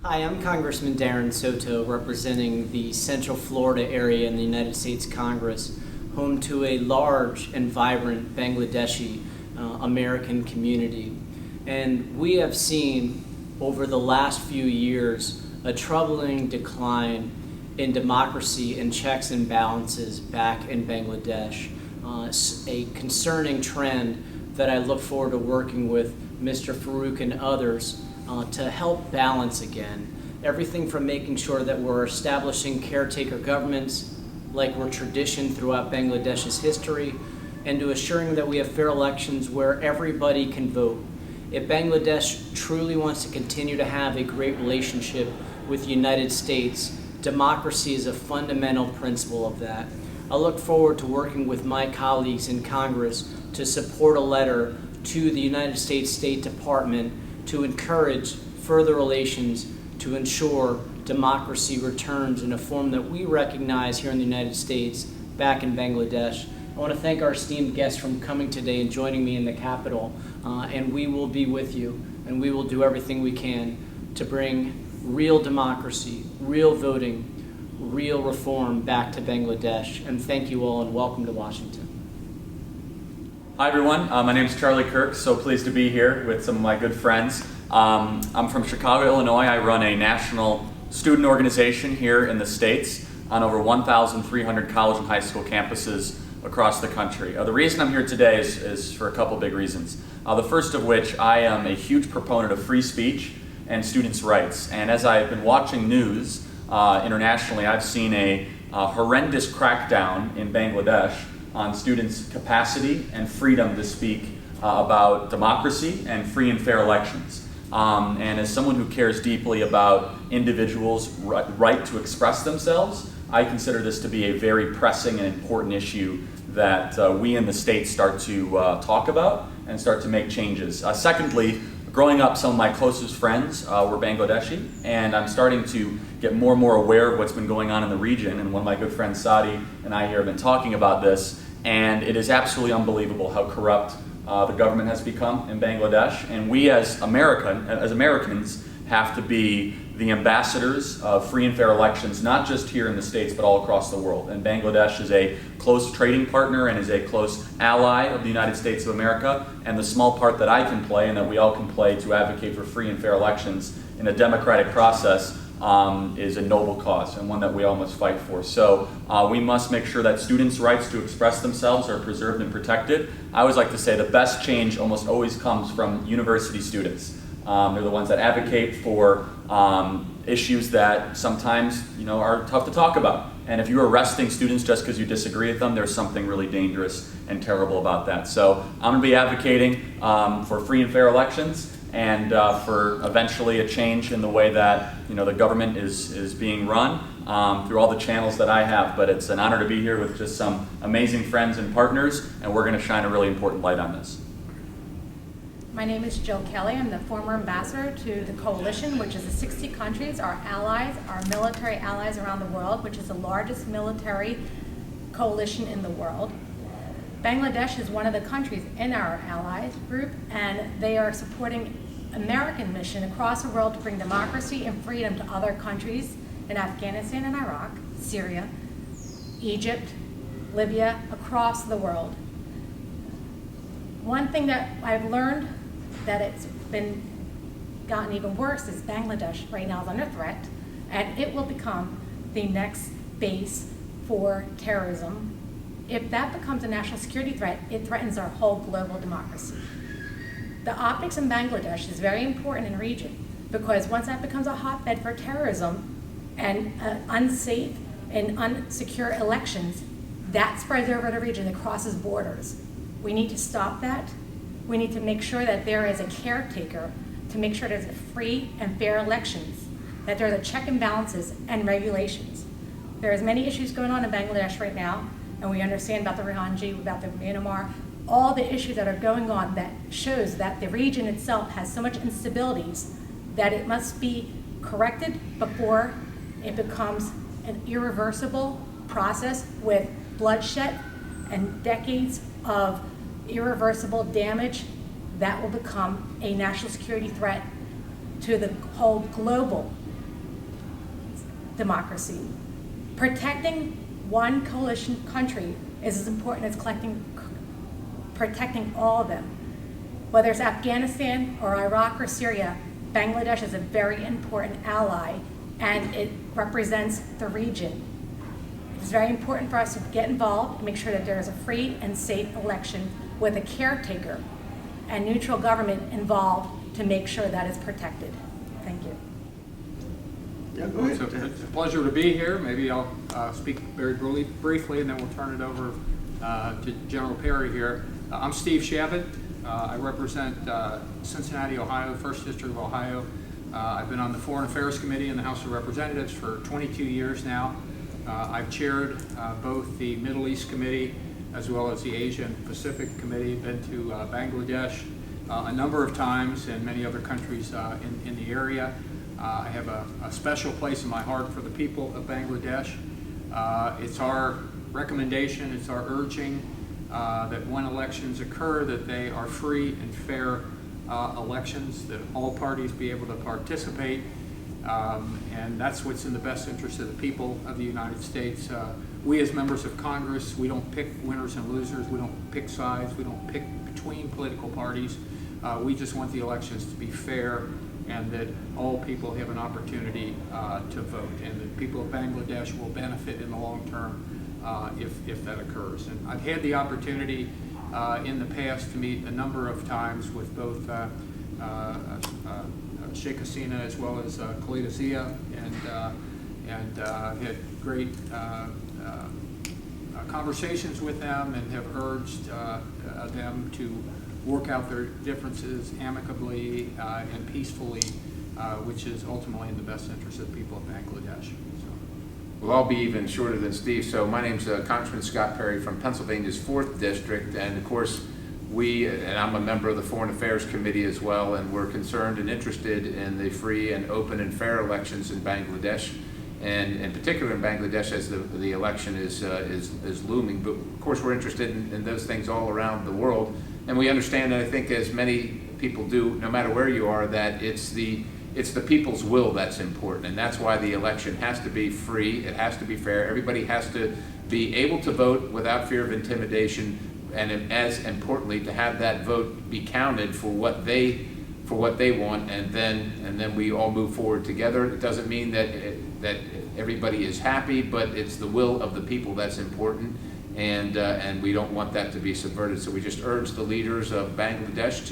Hi, I'm Congressman Darren Soto, representing the Central Florida area in the United States Congress, home to a large and vibrant Bangladeshi American community. And we have seen over the last few years a troubling decline in democracy and checks and balances back in Bangladesh, a concerning trend that I look forward to working with Mr. Farooq and others to help balance again. Everything from making sure that we're establishing caretaker governments like we're tradition throughout Bangladesh's history, and to assuring that we have fair elections where everybody can vote. If Bangladesh truly wants to continue to have a great relationship with the United States, democracy is a fundamental principle of that. I look forward to working with my colleagues in Congress to support a letter to the United States State Department to encourage further relations to ensure democracy returns in a form that we recognize here in the United States back in Bangladesh. I want to thank our esteemed guests for coming today and joining me in the Capitol, and we will be with you, and we will do everything we can to bring real democracy, real voting, real reform back to Bangladesh. And thank you all, and welcome to Washington. Hi everyone, my name is Charlie Kirk, so pleased to be here with some of my good friends. I'm from Chicago, Illinois. I run a national student organization here in the States on over 1,300 college and high school campuses across the country. The reason I'm here today is for a couple big reasons. The first of which, I am a huge proponent of free speech and students' rights. And as I've been watching news internationally, I've seen a horrendous crackdown in Bangladesh on students' capacity and freedom to speak about democracy and free and fair elections. And as someone who cares deeply about individuals' right to express themselves, I consider this to be a very pressing and important issue that we in the States start to talk about and start to make changes. Secondly, growing up, some of my closest friends were Bangladeshi, and I'm starting to get more and more aware of what's been going on in the region. And one of my good friends, Sadi, and I here have been talking about this, and it is absolutely unbelievable how corrupt the government has become in Bangladesh. And we as Americans have to be the ambassadors of free and fair elections, not just here in the States, but all across the world. And Bangladesh is a close trading partner and is a close ally of the United States of America. And the small part that I can play and that we all can play to advocate for free and fair elections in a democratic process is a noble cause and one that we all must fight for. So we must make sure that students' rights to express themselves are preserved and protected. I always like to say the best change almost always comes from university students. They're the ones that advocate for issues that sometimes are tough to talk about. And if you're arresting students just because you disagree with them, there's something really dangerous and terrible about that. So I'm going to be advocating for free and fair elections and for eventually a change in the way that the government is being run through all the channels that I have. But it's an honor to be here with just some amazing friends and partners, and we're going to shine a really important light on this. My name is Jill Kelly. I'm the former ambassador to the coalition, which is the 60 countries, our allies, our military allies around the world, which is the largest military coalition in the world. Bangladesh is one of the countries in our allies group, and they are supporting American mission across the world to bring democracy and freedom to other countries in Afghanistan and Iraq, Syria, Egypt, Libya, across the world. One thing that I've learned that it's been gotten even worse is Bangladesh right now is under threat, and it will become the next base for terrorism. If that becomes a national security threat, it threatens our whole global democracy. The optics in Bangladesh is very important in the region, because once that becomes a hotbed for terrorism and unsafe and unsecure elections, that spreads over the region, it crosses borders. We need to stop that. We need to make sure that there is a caretaker to make sure there's free and fair elections, that there's a check and balances and regulations. There's many issues going on in Bangladesh right now, and we understand about the Rohingya, about the Myanmar, all the issues that are going on that shows that the region itself has so much instabilities that it must be corrected before it becomes an irreversible process with bloodshed and decades of irreversible damage that will become a national security threat to the whole global democracy. Protecting one coalition country is as important as protecting all of them. Whether it's Afghanistan or Iraq or Syria, Bangladesh is a very important ally, and it represents the region. It's very important for us to get involved and make sure that there is a free and safe election with a caretaker and neutral government involved to make sure that is protected. Thank you. Yeah, go ahead. It's a pleasure to be here. Maybe I'll speak very briefly, and then we'll turn it over to General Perry here. I'm Steve Shabbat. I represent Cincinnati, Ohio, 1st District of Ohio. I've been on the Foreign Affairs Committee in the House of Representatives for 22 years now. I've chaired both the Middle East Committee as well as the Asia and Pacific Committee. Been to Bangladesh a number of times and many other countries in the area. I have a special place in my heart for the people of Bangladesh. It's our recommendation, it's our urging that when elections occur, that they are free and fair elections, that all parties be able to participate, and that's what's in the best interest of the people of the United States. We as members of Congress, we don't pick winners and losers, we don't pick sides, we don't pick between political parties. We just want the elections to be fair and that all people have an opportunity to vote, and that people of Bangladesh will benefit in the long term if that occurs. And I've had the opportunity in the past to meet a number of times with both Sheikh Hasina as well as Khalida Zia, and had great conversations with them, and have urged them to work out their differences amicably and peacefully, which is ultimately in the best interest of the people of Bangladesh. So. Well, I'll be even shorter than Steve. So my name's Congressman Scott Perry from Pennsylvania's 4th District, and of course and I'm a member of the Foreign Affairs Committee as well, and we're concerned and interested in the free and open and fair elections in Bangladesh, and in particular in Bangladesh as the election is looming. But of course we're interested in those things all around the world, and we understand, and I think as many people do, no matter where you are, that it's the people's will that's important, and that's why the election has to be free, it has to be fair, everybody has to be able to vote without fear of intimidation, and as importantly, to have that vote be counted for what they want, and then we all move forward together. It doesn't mean that everybody is happy, but it's the will of the people that's important, and we don't want that to be subverted. So we just urge the leaders of Bangladesh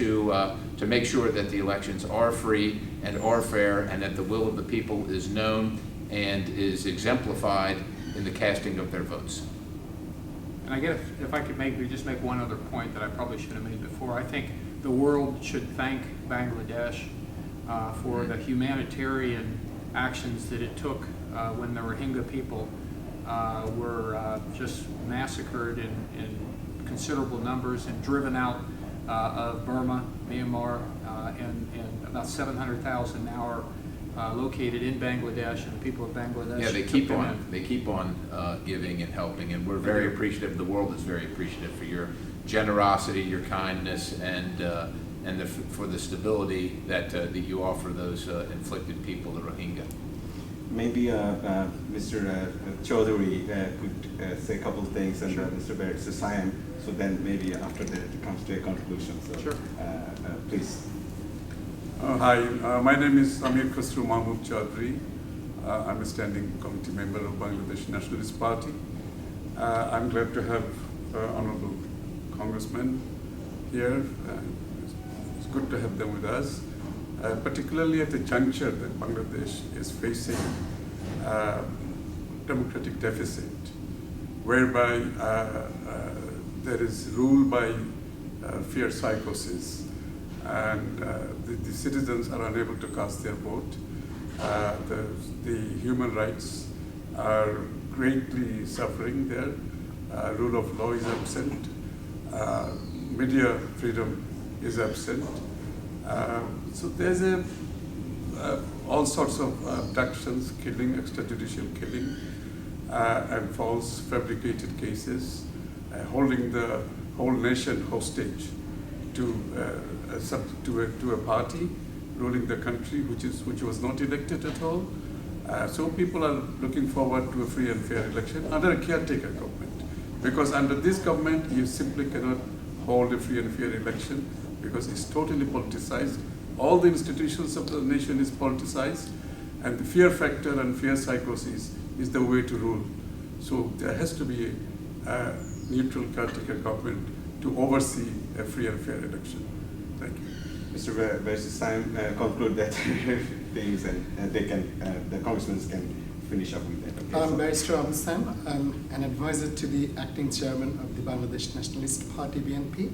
to make sure that the elections are free and are fair, and that the will of the people is known and is exemplified in the casting of their votes. And I guess if I could maybe just make one other point that I probably should have made before. I think the world should thank Bangladesh for the humanitarian actions that it took when the Rohingya people were just massacred in considerable numbers and driven out of Burma, Myanmar, and about 700,000 now are located in Bangladesh, and the people of Bangladesh. Yeah, they keep on giving and helping, and we're very appreciative. The world is very appreciative for your generosity, your kindness, and for the stability that you offer those inflicted people, the Rohingya. Maybe Mr. Chaudhary could say a couple of things, and Sure. Mr. Barrett Sasayan. So then maybe after that it comes to a conclusion. So Sure. Please. Hi, my name is Amir Khosrow Mahmood Chaudhary. I'm a standing committee member of Bangladesh Nationalist Party. I'm glad to have honorable congressmen here. It's good to have them with us, particularly at the juncture that Bangladesh is facing democratic deficit, whereby there is rule by fear psychosis, and the citizens are unable to cast their vote. The human rights are greatly suffering there. Rule of law is absent. Media freedom is absent. So there's all sorts of abductions, killing, extrajudicial killing, and false fabricated cases, holding the whole nation hostage to a party ruling the country which was not elected at all, So people are looking forward to a free and fair election under a caretaker government. Because under this government, you simply cannot hold a free and fair election because it's totally politicized. All the institutions of the nation is politicized, and the fear factor and fear psychosis is the way to rule. So there has to be a neutral caretaker government to oversee a free and fair election. Thank you. Mr. Bersestein, conclude that things, and they can, the congressmen can finish up with that. Okay, I'm so- Barrister Abu Sam. I'm an advisor to the acting chairman of the Bangladesh Nationalist Party, BNP.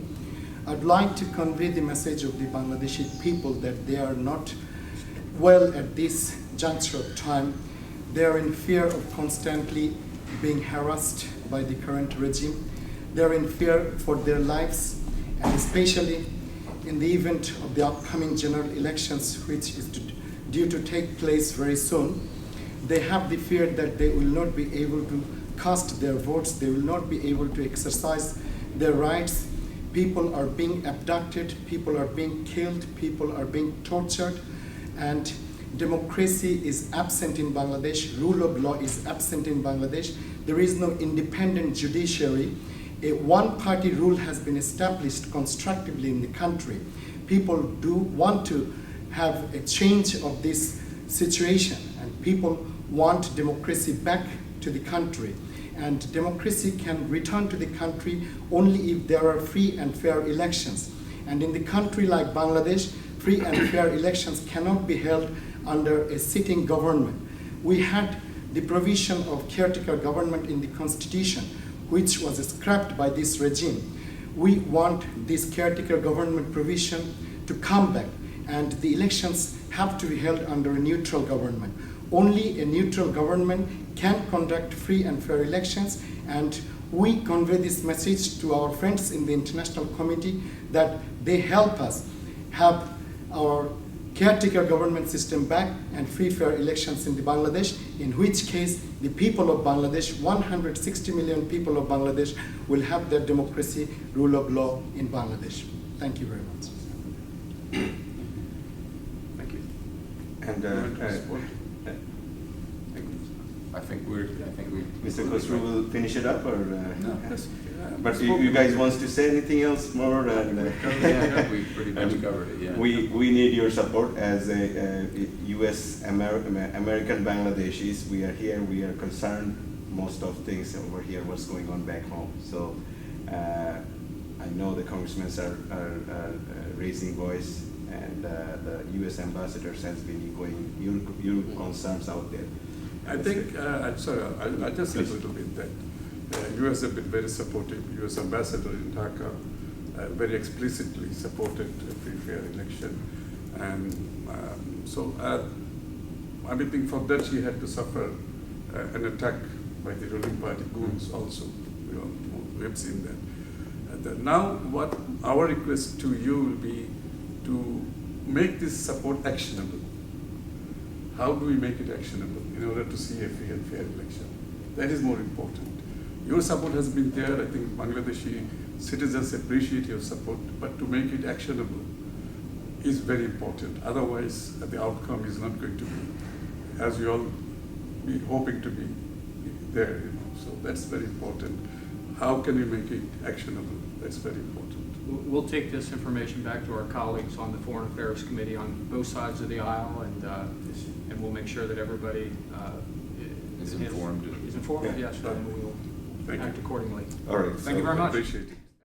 I'd like to convey the message of the Bangladeshi people that they are not well at this juncture of time. They are in fear of constantly being harassed by the current regime. They are in fear for their lives, and especially in the event of the upcoming general elections, which is due to take place very soon. They have the fear that they will not be able to cast their votes, they will not be able to exercise their rights. People are being abducted, people are being killed, people are being tortured, and democracy is absent in Bangladesh, rule of law is absent in Bangladesh. There is no independent judiciary. A one-party rule has been established constructively in the country. People do want to have a change of this situation, and people want democracy back to the country. And democracy can return to the country only if there are free and fair elections. And in the country like Bangladesh, free and fair elections cannot be held under a sitting government. We had the provision of caretaker government in the constitution, which was scrapped by this regime. We want this caretaker government provision to come back, and the elections have to be held under a neutral government. Only a neutral government can conduct free and fair elections, and we convey this message to our friends in the international community that they help us have our caretaker government system back and free fair elections in the Bangladesh, in which case the people of Bangladesh, 160 million people of Bangladesh, will have their democracy, rule of law in Bangladesh. Thank you very much. Thank you. And I think we. Mr. Khosrow will finish it up, or? No, But you guys wants to say anything else more? Yeah, we pretty much covered it, yeah. We need your support as a U.S. American Bangladeshis. We are here. We are concerned most of things over here. What's going on back home? So I know the congressmen are raising voice, and the U.S. ambassadors has been echoing your concerns out there. I think, I'm sorry, I'll just say a little bit that U.S. have been very supportive. U.S. ambassador in Dhaka very explicitly supported a free, fair election. And I think for that she had to suffer an attack by the ruling party goons also. We have seen that. And now what our request to you will be to make this support actionable. How do we make it actionable in order to see a free and fair election? That is more important. Your support has been there. I think Bangladeshi citizens appreciate your support, but to make it actionable is very important. Otherwise, the outcome is not going to be as you all be hoping to be there. So that's very important. How can we make it actionable? That's very important. We'll take this information back to our colleagues on the Foreign Affairs Committee on both sides of the aisle, and we'll make sure that everybody Is informed. Is informed, Yeah. yes, and we will Thank act you. accordingly. All right. Thank you very much. Appreciate it.